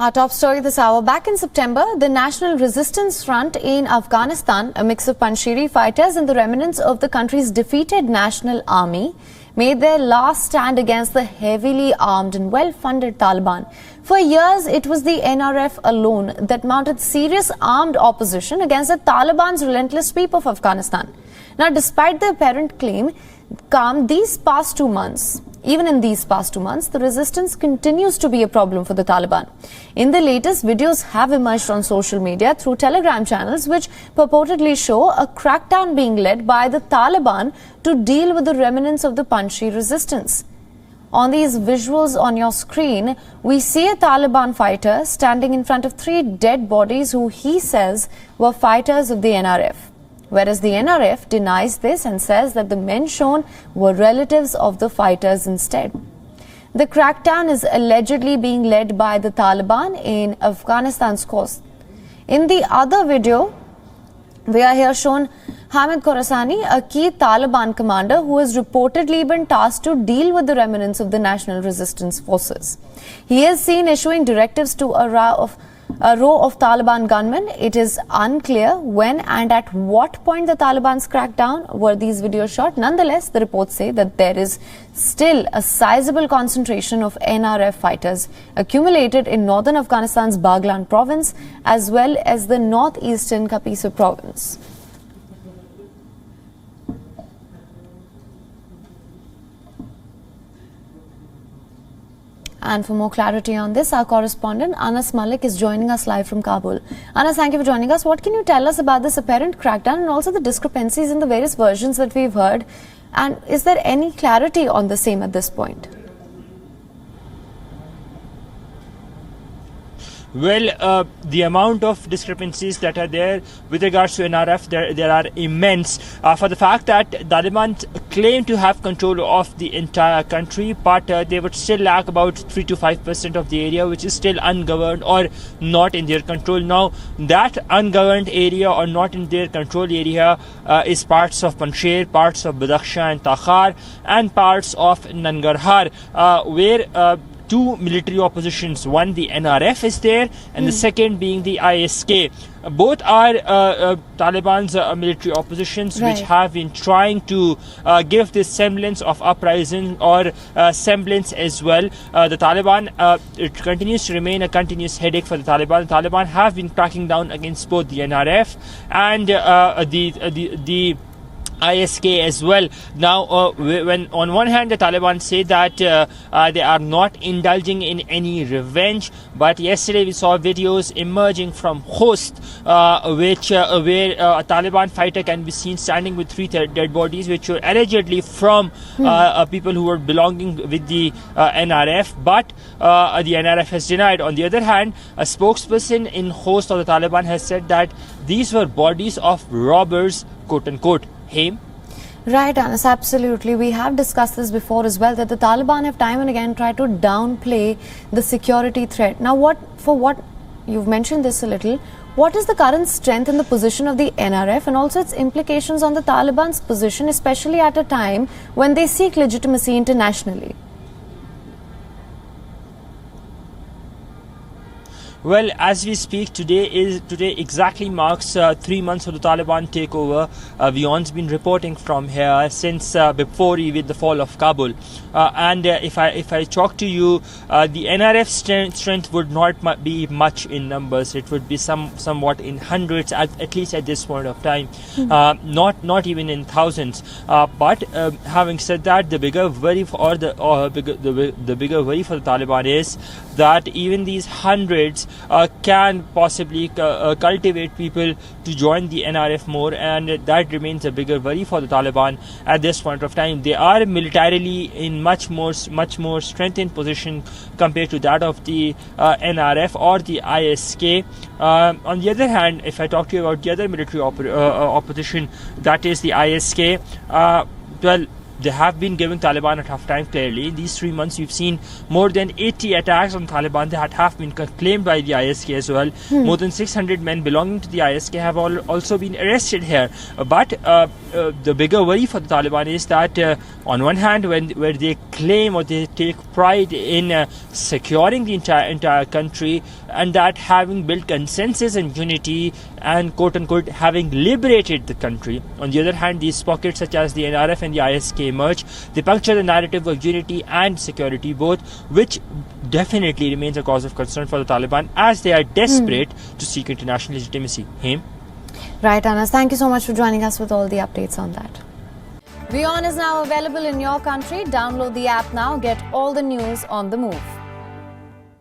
Our top story this hour. Back in September, the National Resistance Front in Afghanistan, a mix of Panjshiri fighters and the remnants of the country's defeated National Army, made their last stand against the heavily armed and well-funded Taliban. For years, it was the NRF alone that mounted serious armed opposition against the Taliban's relentless sweep of Afghanistan. Now, despite the apparent calm these past 2 months, even in these past 2 months, the resistance continues to be a problem for the Taliban. In the latest, videos have emerged on social media through Telegram channels which purportedly show a crackdown being led by the Taliban to deal with the remnants of the Panjshiri resistance. On these visuals on your screen, we see a Taliban fighter standing in front of 3 dead bodies who he says were fighters of the NRF. Whereas the NRF denies this and says that the men shown were relatives of the fighters instead. The crackdown is allegedly being led by the Taliban in Afghanistan's coast. In the other video, we are here shown Hamid Khorasani, a key Taliban commander who has reportedly been tasked to deal with the remnants of the National Resistance Forces. He is seen issuing directives to a row of Taliban gunmen. It is unclear when and at what point the Taliban's crackdown were these videos shot. Nonetheless, the reports say that there is still a sizable concentration of NRF fighters accumulated in northern Afghanistan's Baghlan province as well as the northeastern Kapisa province. And for more clarity on this, our correspondent Anas Malik is joining us live from Kabul. Anas, thank you for joining us. What can you tell us about this apparent crackdown and also the discrepancies in the various versions that we've heard? And is there any clarity on the same at this point? Well, the amount of discrepancies that are there with regards to NRF, there are immense. For the fact that Taliban claim to have control of the entire country, but they would still lack about 3 to 5% of the area, which is still ungoverned or not in their control. Now, that ungoverned area or not in their control area is parts of Panjshir, parts of Badakhshan and Takhar, and parts of Nangarhar, where 2 military oppositions, one the NRF is there and the second being the ISK. Both are Taliban's military oppositions, right, which have been trying to give this semblance of uprising or semblance as well. The Taliban, it continues to remain a continuous headache for the Taliban. The Taliban have been cracking down against both the NRF and the ISK as well. Now, when on one hand the Taliban say that they are not indulging in any revenge, but yesterday we saw videos emerging from Khost, where a Taliban fighter can be seen standing with 3 dead bodies, which were allegedly from people who were belonging with the NRF, but the NRF has denied. On the other hand, a spokesperson in Khost of the Taliban has said that these were bodies of robbers, quote unquote. Right, Anas, absolutely. We have discussed this before as well, that the Taliban have time and again tried to downplay the security threat. Now, you've mentioned this a little, what is the current strength and the position of the NRF and also its implications on the Taliban's position, especially at a time when they seek legitimacy internationally? Well, as we speak, today exactly marks 3 months of the Taliban takeover. WION's been reporting from here since before even the fall of Kabul. And if I talk to you, the NRF strength would not be much in numbers. It would be somewhat in hundreds, at least at this point of time, not even in thousands. But having said that, the bigger worry for the bigger worry for the Taliban is that even these hundreds can possibly cultivate people to join the NRF more, and that remains a bigger worry for the Taliban at this point of time. They are militarily in much more strengthened position compared to that of the NRF or the ISK. On the other hand, if I talk to you about the other military opposition, that is the ISK, well, they have been giving Taliban a tough time. Clearly, in these 3 months, we've seen more than 80 attacks on Taliban that have been claimed by the ISK as well. More than 600 men belonging to the ISK have also been arrested here. But the bigger worry for the Taliban is that on one hand, where they claim or they take pride in securing the entire country, and that having built consensus and unity and quote unquote having liberated the country. On the other hand, these pockets such as the NRF and the ISK emerge. They puncture the narrative of unity and security both, which definitely remains a cause of concern for the Taliban as they are desperate to seek international legitimacy. Him? Right, Anas. Thank you so much for joining us with all the updates on that. WION is now available in your country. Download the app now. Get all the news on the move.